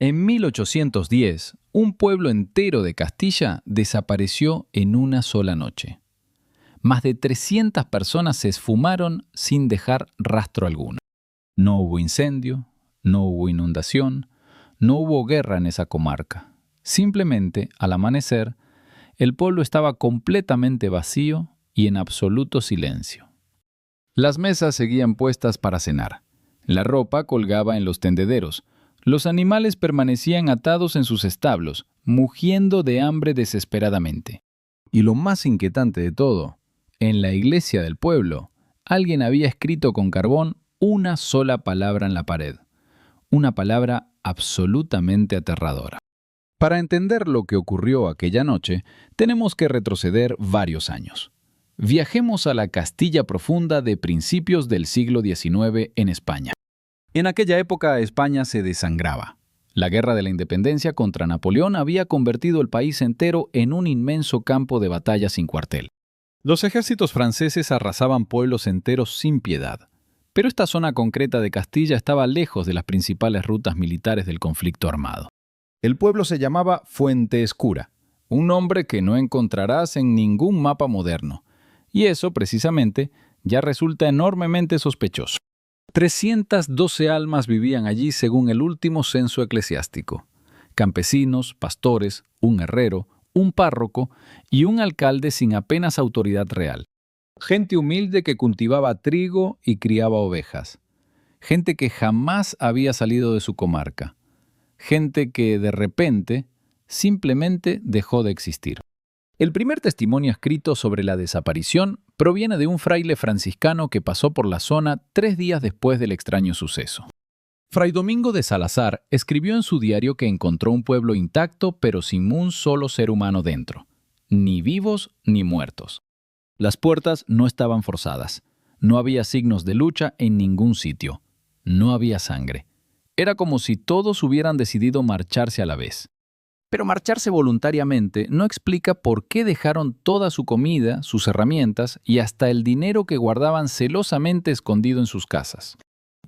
En 1810, un pueblo entero de Castilla desapareció en una sola noche. Más de 300 personas se esfumaron sin dejar rastro alguno. No hubo incendio, no hubo inundación, no hubo guerra en esa comarca. Simplemente, al amanecer, el pueblo estaba completamente vacío y en absoluto silencio. Las mesas seguían puestas para cenar. La ropa colgaba en los tendederos. Los animales permanecían atados en sus establos, mugiendo de hambre desesperadamente. Y lo más inquietante de todo, en la iglesia del pueblo, alguien había escrito con carbón una sola palabra en la pared. Una palabra absolutamente aterradora. Para entender lo que ocurrió aquella noche, tenemos que retroceder varios años. Viajemos a la Castilla profunda de principios del siglo XIX en España. En aquella época España se desangraba. La guerra de la independencia contra Napoleón había convertido el país entero en un inmenso campo de batalla sin cuartel. Los ejércitos franceses arrasaban pueblos enteros sin piedad. Pero esta zona concreta de Castilla estaba lejos de las principales rutas militares del conflicto armado. El pueblo se llamaba Fuente Escura, un nombre que no encontrarás en ningún mapa moderno. Y eso, precisamente, ya resulta enormemente sospechoso. 312 almas vivían allí según el último censo eclesiástico. Campesinos, pastores, un herrero, un párroco y un alcalde sin apenas autoridad real. Gente humilde que cultivaba trigo y criaba ovejas. Gente que jamás había salido de su comarca. Gente que, de repente, simplemente dejó de existir. El primer testimonio escrito sobre la desaparición proviene de un fraile franciscano que pasó por la zona 3 días después del extraño suceso. Fray Domingo de Salazar escribió en su diario que encontró un pueblo intacto pero sin un solo ser humano dentro, ni vivos ni muertos. Las puertas no estaban forzadas, no había signos de lucha en ningún sitio, no había sangre. Era como si todos hubieran decidido marcharse a la vez. Pero marcharse voluntariamente no explica por qué dejaron toda su comida, sus herramientas y hasta el dinero que guardaban celosamente escondido en sus casas.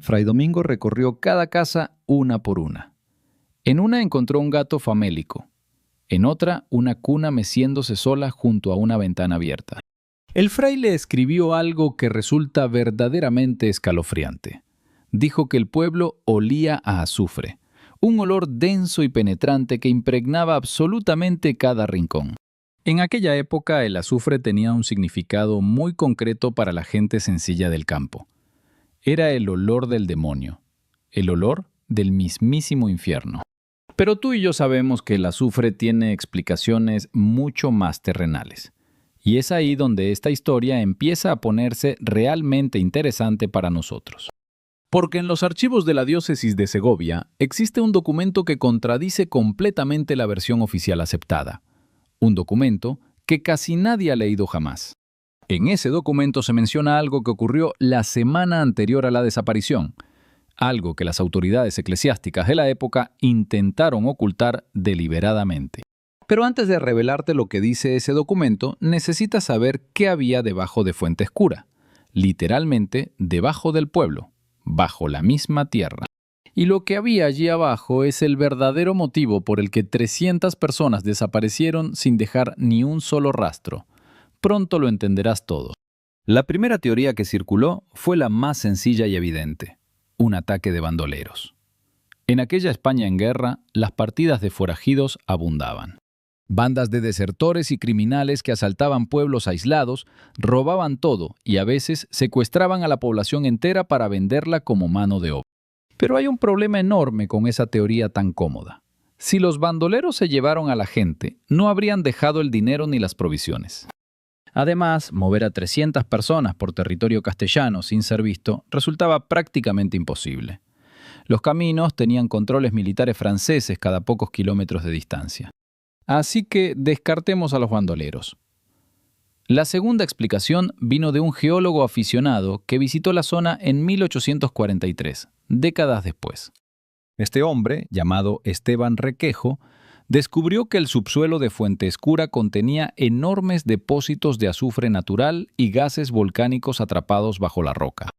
Fray Domingo recorrió cada casa una por una. En una encontró un gato famélico, en otra una cuna meciéndose sola junto a una ventana abierta. El fraile escribió algo que resulta verdaderamente escalofriante. Dijo que el pueblo olía a azufre, un olor denso y penetrante que impregnaba absolutamente cada rincón. En aquella época el azufre tenía un significado muy concreto para la gente sencilla del campo. Era el olor del demonio, el olor del mismísimo infierno. Pero tú y yo sabemos que el azufre tiene explicaciones mucho más terrenales. Y es ahí donde esta historia empieza a ponerse realmente interesante para nosotros. Porque en los archivos de la diócesis de Segovia existe un documento que contradice completamente la versión oficial aceptada. Un documento que casi nadie ha leído jamás. En ese documento se menciona algo que ocurrió la semana anterior a la desaparición, algo que las autoridades eclesiásticas de la época intentaron ocultar deliberadamente. Pero antes de revelarte lo que dice ese documento, necesitas saber qué había debajo de Fuente Escura, literalmente debajo del pueblo, bajo la misma tierra. Y lo que había allí abajo es el verdadero motivo por el que 300 personas desaparecieron sin dejar ni un solo rastro. Pronto lo entenderás todo. La primera teoría que circuló fue la más sencilla y evidente: un ataque de bandoleros. En aquella España en guerra, las partidas de forajidos abundaban. Bandas de desertores y criminales que asaltaban pueblos aislados, robaban todo y a veces secuestraban a la población entera para venderla como mano de obra. Pero hay un problema enorme con esa teoría tan cómoda. Si los bandoleros se llevaron a la gente, no habrían dejado el dinero ni las provisiones. Además, mover a 300 personas por territorio castellano sin ser visto resultaba prácticamente imposible. Los caminos tenían controles militares franceses cada pocos kilómetros de distancia. Así que descartemos a los bandoleros. La segunda explicación vino de un geólogo aficionado que visitó la zona en 1843, décadas después. Este hombre, llamado Esteban Requejo, descubrió que el subsuelo de Fuente Escura contenía enormes depósitos de azufre natural y gases volcánicos atrapados bajo la roca.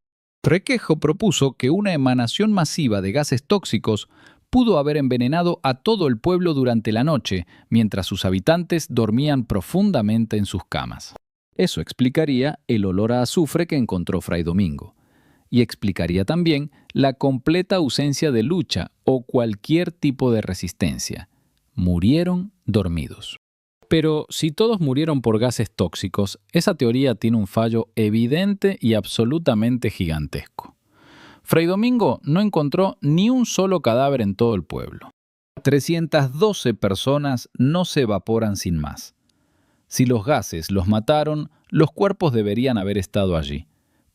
Requejo propuso que una emanación masiva de gases tóxicos pudo haber envenenado a todo el pueblo durante la noche, mientras sus habitantes dormían profundamente en sus camas. Eso explicaría el olor a azufre que encontró Fray Domingo. Y explicaría también la completa ausencia de lucha o cualquier tipo de resistencia. Murieron dormidos. Pero si todos murieron por gases tóxicos, esa teoría tiene un fallo evidente y absolutamente gigantesco. Fray Domingo no encontró ni un solo cadáver en todo el pueblo. 312 personas no se evaporan sin más. Si los gases los mataron, los cuerpos deberían haber estado allí,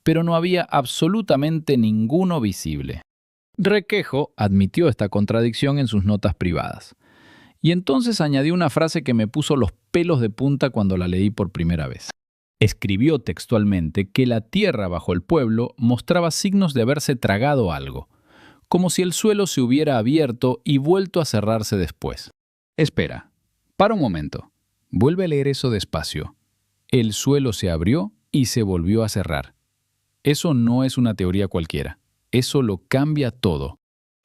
pero no había absolutamente ninguno visible. Requejo admitió esta contradicción en sus notas privadas. Y entonces añadió una frase que me puso los pelos de punta cuando la leí por primera vez. Escribió textualmente que la tierra bajo el pueblo mostraba signos de haberse tragado algo, como si el suelo se hubiera abierto y vuelto a cerrarse después. Espera, para un momento. Vuelve a leer eso despacio. El suelo se abrió y se volvió a cerrar. Eso no es una teoría cualquiera. Eso lo cambia todo.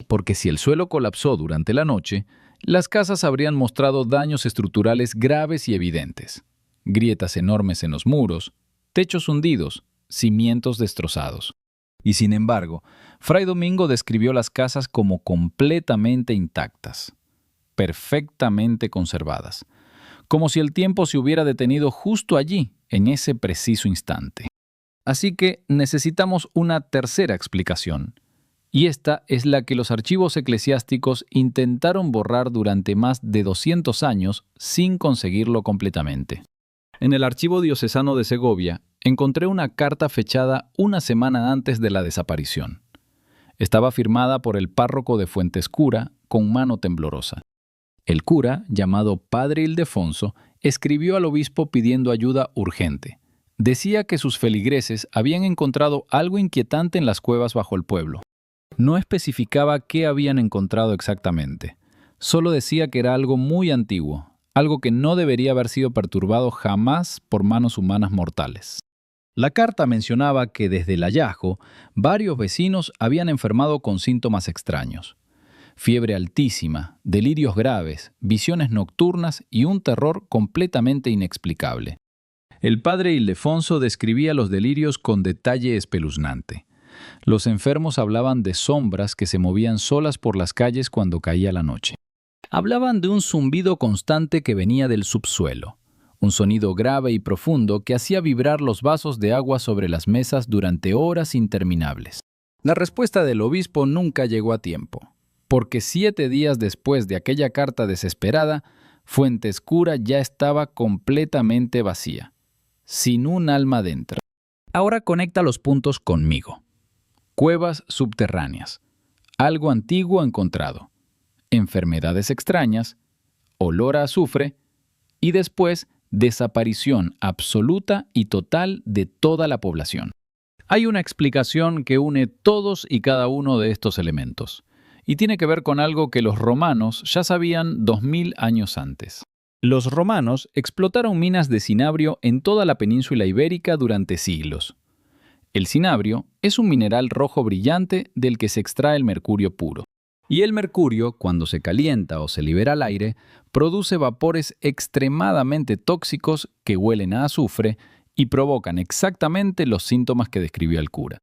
Porque si el suelo colapsó durante la noche, las casas habrían mostrado daños estructurales graves y evidentes. Grietas enormes en los muros, techos hundidos, cimientos destrozados. Y sin embargo, Fray Domingo describió las casas como completamente intactas, perfectamente conservadas, como si el tiempo se hubiera detenido justo allí, en ese preciso instante. Así que necesitamos una tercera explicación. Y esta es la que los archivos eclesiásticos intentaron borrar durante más de 200 años sin conseguirlo completamente. En el archivo diocesano de Segovia encontré una carta fechada una semana antes de la desaparición. Estaba firmada por el párroco de Fuentescura con mano temblorosa. El cura, llamado Padre Ildefonso, escribió al obispo pidiendo ayuda urgente. Decía que sus feligreses habían encontrado algo inquietante en las cuevas bajo el pueblo. No especificaba qué habían encontrado exactamente. Solo decía que era algo muy antiguo, algo que no debería haber sido perturbado jamás por manos humanas mortales. La carta mencionaba que desde el hallazgo, varios vecinos habían enfermado con síntomas extraños. Fiebre altísima, delirios graves, visiones nocturnas y un terror completamente inexplicable. El padre Ildefonso describía los delirios con detalle espeluznante. Los enfermos hablaban de sombras que se movían solas por las calles cuando caía la noche. Hablaban de un zumbido constante que venía del subsuelo, un sonido grave y profundo que hacía vibrar los vasos de agua sobre las mesas durante horas interminables. La respuesta del obispo nunca llegó a tiempo, porque 7 días después de aquella carta desesperada, Fuentescura ya estaba completamente vacía, sin un alma dentro. Ahora conecta los puntos conmigo. Cuevas subterráneas, algo antiguo encontrado, enfermedades extrañas, olor a azufre y después desaparición absoluta y total de toda la población. Hay una explicación que une todos y cada uno de estos elementos, y tiene que ver con algo que los romanos ya sabían 2000 años antes. Los romanos explotaron minas de cinabrio en toda la península ibérica durante siglos. El cinabrio es un mineral rojo brillante del que se extrae el mercurio puro. Y el mercurio, cuando se calienta o se libera al aire, produce vapores extremadamente tóxicos que huelen a azufre y provocan exactamente los síntomas que describió el cura.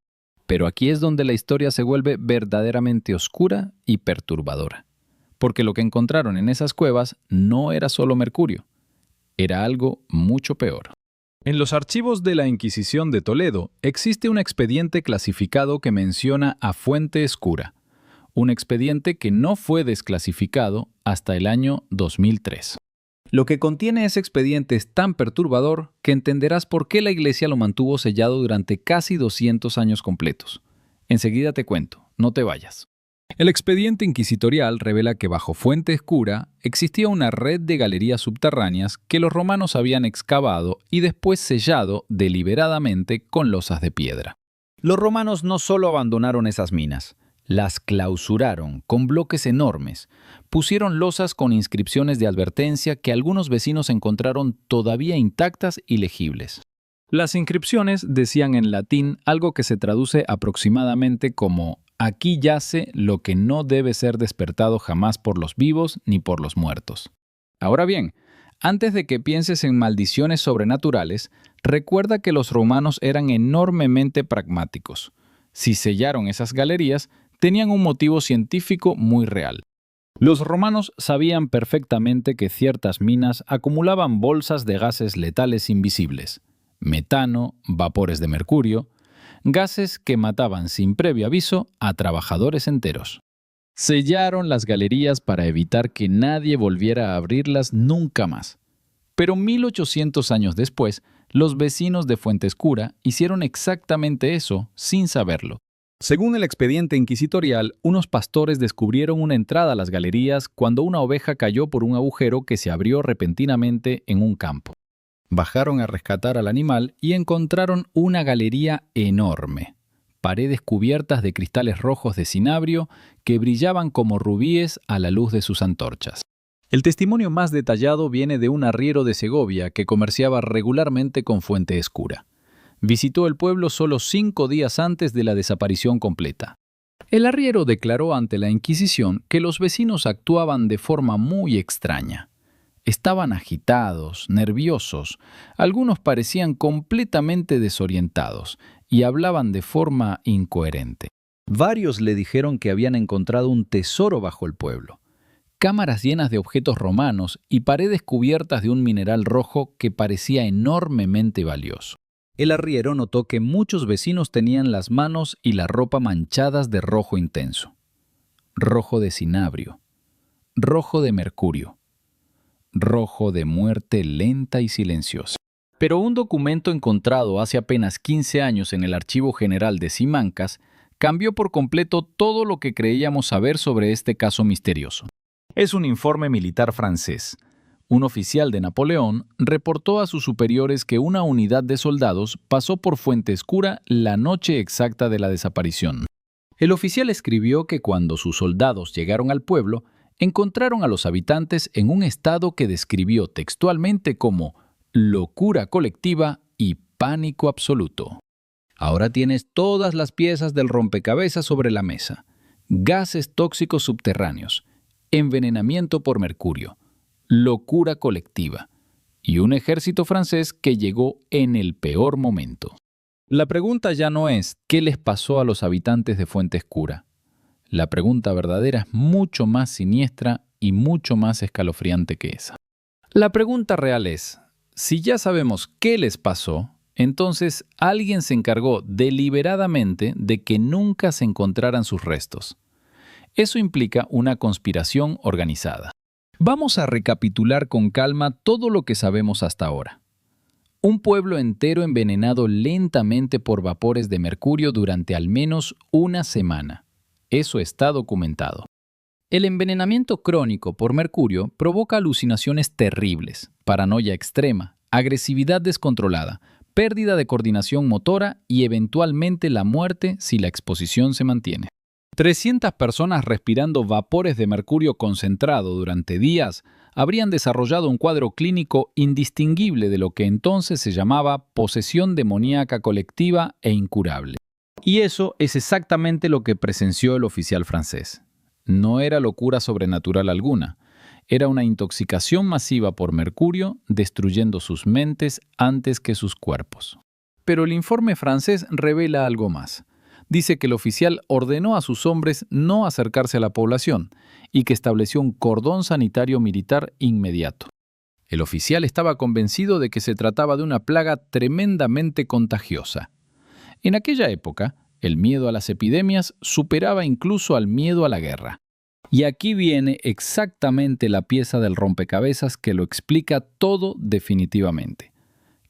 Pero aquí es donde la historia se vuelve verdaderamente oscura y perturbadora. Porque lo que encontraron en esas cuevas no era solo mercurio, era algo mucho peor. En los archivos de la Inquisición de Toledo existe un expediente clasificado que menciona a Fuentescura, un expediente que no fue desclasificado hasta el año 2003. Lo que contiene ese expediente es tan perturbador que entenderás por qué la Iglesia lo mantuvo sellado durante casi 200 años completos. Enseguida te cuento, no te vayas. El expediente inquisitorial revela que bajo Fuentescura existía una red de galerías subterráneas que los romanos habían excavado y después sellado deliberadamente con losas de piedra. Los romanos no solo abandonaron esas minas, las clausuraron con bloques enormes, pusieron losas con inscripciones de advertencia que algunos vecinos encontraron todavía intactas y legibles. Las inscripciones decían en latín algo que se traduce aproximadamente como Aquí yace lo que no debe ser despertado jamás por los vivos ni por los muertos. Ahora bien, antes de que pienses en maldiciones sobrenaturales, recuerda que los romanos eran enormemente pragmáticos. Si sellaron esas galerías, tenían un motivo científico muy real. Los romanos sabían perfectamente que ciertas minas acumulaban bolsas de gases letales invisibles, metano, vapores de mercurio, gases que mataban sin previo aviso a trabajadores enteros. Sellaron las galerías para evitar que nadie volviera a abrirlas nunca más. Pero 1800 años después, los vecinos de Fuentescura hicieron exactamente eso sin saberlo. Según el expediente inquisitorial, unos pastores descubrieron una entrada a las galerías cuando una oveja cayó por un agujero que se abrió repentinamente en un campo. Bajaron a rescatar al animal y encontraron una galería enorme. Paredes cubiertas de cristales rojos de cinabrio que brillaban como rubíes a la luz de sus antorchas. El testimonio más detallado viene de un arriero de Segovia que comerciaba regularmente con Fuentescura. Visitó el pueblo solo 5 días antes de la desaparición completa. El arriero declaró ante la Inquisición que los vecinos actuaban de forma muy extraña. Estaban agitados, nerviosos, algunos parecían completamente desorientados y hablaban de forma incoherente. Varios le dijeron que habían encontrado un tesoro bajo el pueblo. Cámaras llenas de objetos romanos y paredes cubiertas de un mineral rojo que parecía enormemente valioso. El arriero notó que muchos vecinos tenían las manos y la ropa manchadas de rojo intenso. Rojo de cinabrio. Rojo de mercurio. Rojo de muerte lenta y silenciosa. Pero un documento encontrado hace apenas 15 años en el Archivo General de Simancas cambió por completo todo lo que creíamos saber sobre este caso misterioso. Es un informe militar francés. Un oficial de Napoleón reportó a sus superiores que una unidad de soldados pasó por Fuentescura la noche exacta de la desaparición. El oficial escribió que cuando sus soldados llegaron al pueblo, encontraron a los habitantes en un estado que describió textualmente como locura colectiva y pánico absoluto. Ahora tienes todas las piezas del rompecabezas sobre la mesa. Gases tóxicos subterráneos, envenenamiento por mercurio, locura colectiva y un ejército francés que llegó en el peor momento. La pregunta ya no es ¿qué les pasó a los habitantes de Fuentescura? La pregunta verdadera es mucho más siniestra y mucho más escalofriante que esa. La pregunta real es, si ya sabemos qué les pasó, entonces alguien se encargó deliberadamente de que nunca se encontraran sus restos. Eso implica una conspiración organizada. Vamos a recapitular con calma todo lo que sabemos hasta ahora. Un pueblo entero envenenado lentamente por vapores de mercurio durante al menos una semana. Eso está documentado. El envenenamiento crónico por mercurio provoca alucinaciones terribles, paranoia extrema, agresividad descontrolada, pérdida de coordinación motora y eventualmente la muerte si la exposición se mantiene. 300 personas respirando vapores de mercurio concentrado durante días habrían desarrollado un cuadro clínico indistinguible de lo que entonces se llamaba posesión demoníaca colectiva e incurable. Y eso es exactamente lo que presenció el oficial francés. No era locura sobrenatural alguna. Era una intoxicación masiva por mercurio, destruyendo sus mentes antes que sus cuerpos. Pero el informe francés revela algo más. Dice que el oficial ordenó a sus hombres no acercarse a la población y que estableció un cordón sanitario militar inmediato. El oficial estaba convencido de que se trataba de una plaga tremendamente contagiosa. En aquella época, el miedo a las epidemias superaba incluso al miedo a la guerra. Y aquí viene exactamente la pieza del rompecabezas que lo explica todo definitivamente.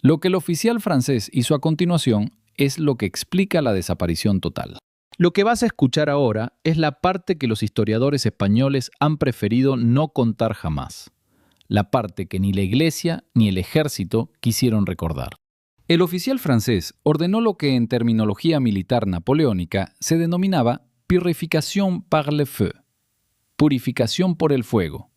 Lo que el oficial francés hizo a continuación es lo que explica la desaparición total. Lo que vas a escuchar ahora es la parte que los historiadores españoles han preferido no contar jamás. La parte que ni la Iglesia ni el ejército quisieron recordar. El oficial francés ordenó lo que en terminología militar napoleónica se denominaba purificación par le feu, purificación por el fuego.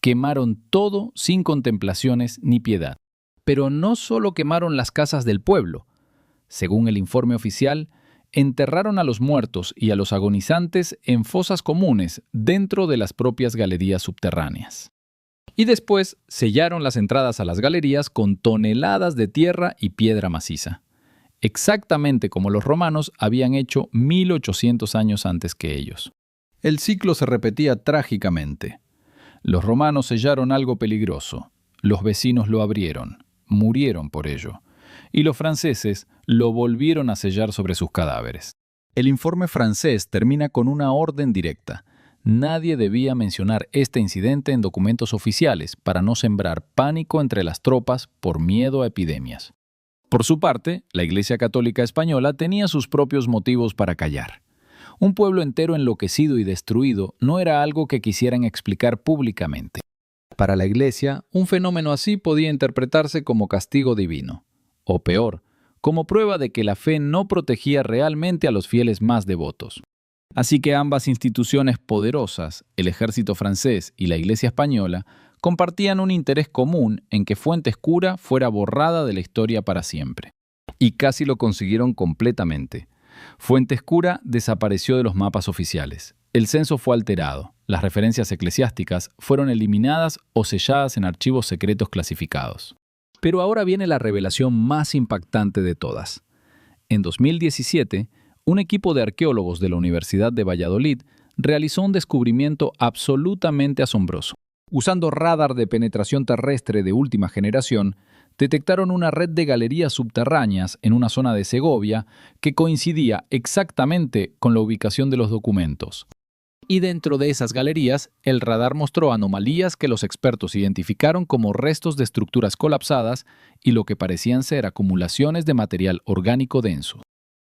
Quemaron todo sin contemplaciones ni piedad. Pero no solo quemaron las casas del pueblo. Según el informe oficial, enterraron a los muertos y a los agonizantes en fosas comunes dentro de las propias galerías subterráneas. Y después sellaron las entradas a las galerías con toneladas de tierra y piedra maciza, exactamente como los romanos habían hecho 1800 años antes que ellos. El ciclo se repetía trágicamente. Los romanos sellaron algo peligroso, los vecinos lo abrieron, murieron por ello, y los franceses lo volvieron a sellar sobre sus cadáveres. El informe francés termina con una orden directa. Nadie debía mencionar este incidente en documentos oficiales para no sembrar pánico entre las tropas por miedo a epidemias. Por su parte, la Iglesia Católica Española tenía sus propios motivos para callar. Un pueblo entero enloquecido y destruido no era algo que quisieran explicar públicamente. Para la Iglesia, un fenómeno así podía interpretarse como castigo divino, o peor, como prueba de que la fe no protegía realmente a los fieles más devotos. Así que ambas instituciones poderosas, el ejército francés y la Iglesia española, compartían un interés común en que Fuentescura fuera borrada de la historia para siempre. Y casi lo consiguieron completamente. Fuentescura desapareció de los mapas oficiales. El censo fue alterado. Las referencias eclesiásticas fueron eliminadas o selladas en archivos secretos clasificados. Pero ahora viene la revelación más impactante de todas. En 2017, un equipo de arqueólogos de la Universidad de Valladolid realizó un descubrimiento absolutamente asombroso. Usando radar de penetración terrestre de última generación, detectaron una red de galerías subterráneas en una zona de Segovia que coincidía exactamente con la ubicación de los documentos. Y dentro de esas galerías, el radar mostró anomalías que los expertos identificaron como restos de estructuras colapsadas y lo que parecían ser acumulaciones de material orgánico denso.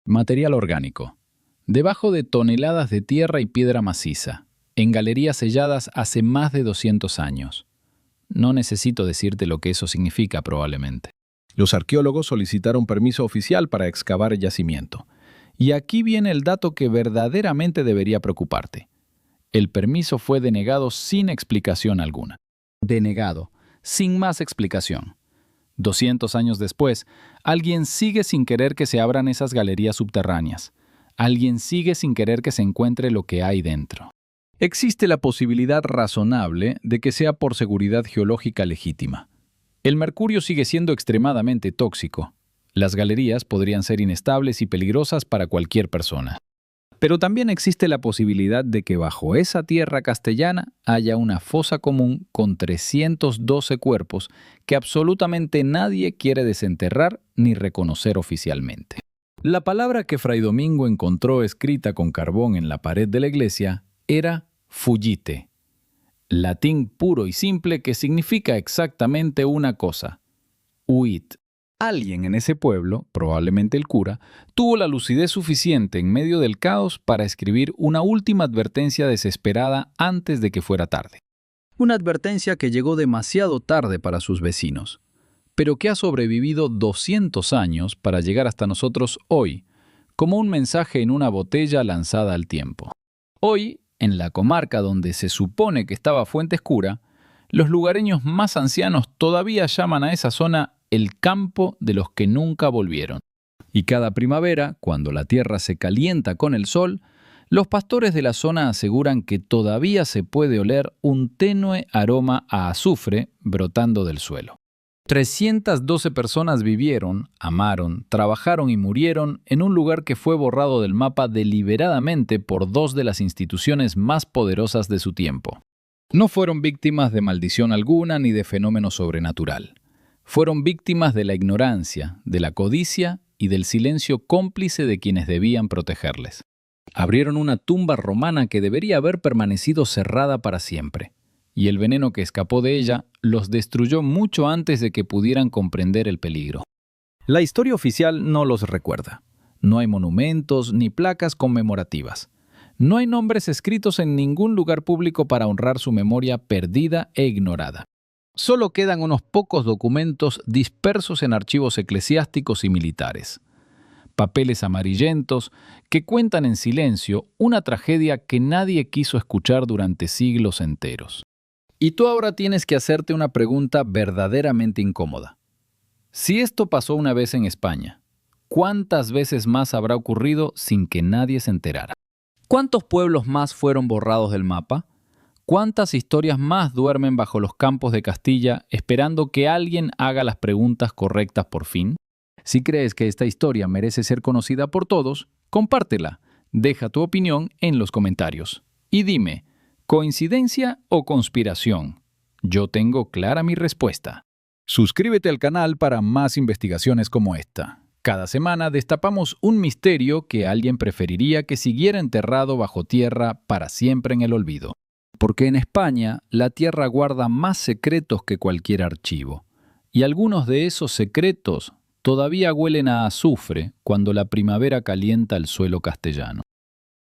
Material orgánico. Debajo de toneladas de tierra y piedra maciza, en galerías selladas hace más de 200 años. No necesito decirte lo que eso significa probablemente. Los arqueólogos solicitaron permiso oficial para excavar el yacimiento. Y aquí viene el dato que verdaderamente debería preocuparte. El permiso fue denegado sin explicación alguna. Denegado, sin más explicación. 200 años después, alguien sigue sin querer que se abran esas galerías subterráneas. Alguien sigue sin querer que se encuentre lo que hay dentro. Existe la posibilidad razonable de que sea por seguridad geológica legítima. El mercurio sigue siendo extremadamente tóxico. Las galerías podrían ser inestables y peligrosas para cualquier persona. Pero también existe la posibilidad de que bajo esa tierra castellana haya una fosa común con 312 cuerpos que absolutamente nadie quiere desenterrar ni reconocer oficialmente. La palabra que Fray Domingo encontró escrita con carbón en la pared de la iglesia era fugite, latín puro y simple que significa exactamente una cosa: huid. Alguien en ese pueblo, probablemente el cura, tuvo la lucidez suficiente en medio del caos para escribir una última advertencia desesperada antes de que fuera tarde. Una advertencia que llegó demasiado tarde para sus vecinos, pero que ha sobrevivido 200 años para llegar hasta nosotros hoy, como un mensaje en una botella lanzada al tiempo. Hoy, en la comarca donde se supone que estaba Fuentescura, los lugareños más ancianos todavía llaman a esa zona el campo de los que nunca volvieron. Y cada primavera, cuando la tierra se calienta con el sol, los pastores de la zona aseguran que todavía se puede oler un tenue aroma a azufre brotando del suelo. 312 personas vivieron, amaron, trabajaron y murieron en un lugar que fue borrado del mapa deliberadamente por dos de las instituciones más poderosas de su tiempo. No fueron víctimas de maldición alguna ni de fenómeno sobrenatural. Fueron víctimas de la ignorancia, de la codicia y del silencio cómplice de quienes debían protegerles. Abrieron una tumba romana que debería haber permanecido cerrada para siempre, y el veneno que escapó de ella los destruyó mucho antes de que pudieran comprender el peligro. La historia oficial no los recuerda. No hay monumentos ni placas conmemorativas. No hay nombres escritos en ningún lugar público para honrar su memoria perdida e ignorada. Solo quedan unos pocos documentos dispersos en archivos eclesiásticos y militares. Papeles amarillentos que cuentan en silencio una tragedia que nadie quiso escuchar durante siglos enteros. Y tú ahora tienes que hacerte una pregunta verdaderamente incómoda. Si esto pasó una vez en España, ¿Cuántas veces más habrá ocurrido sin que nadie se enterara? ¿Cuántos pueblos más fueron borrados del mapa? ¿Cuántas historias más duermen bajo los campos de Castilla esperando que alguien haga las preguntas correctas por fin? Si crees que esta historia merece ser conocida por todos, compártela. Deja tu opinión en los comentarios. Y dime, ¿coincidencia o conspiración? Yo tengo clara mi respuesta. Suscríbete al canal para más investigaciones como esta. Cada semana destapamos un misterio que alguien preferiría que siguiera enterrado bajo tierra para siempre en el olvido. Porque en España la tierra guarda más secretos que cualquier archivo. Y algunos de esos secretos todavía huelen a azufre cuando la primavera calienta el suelo castellano.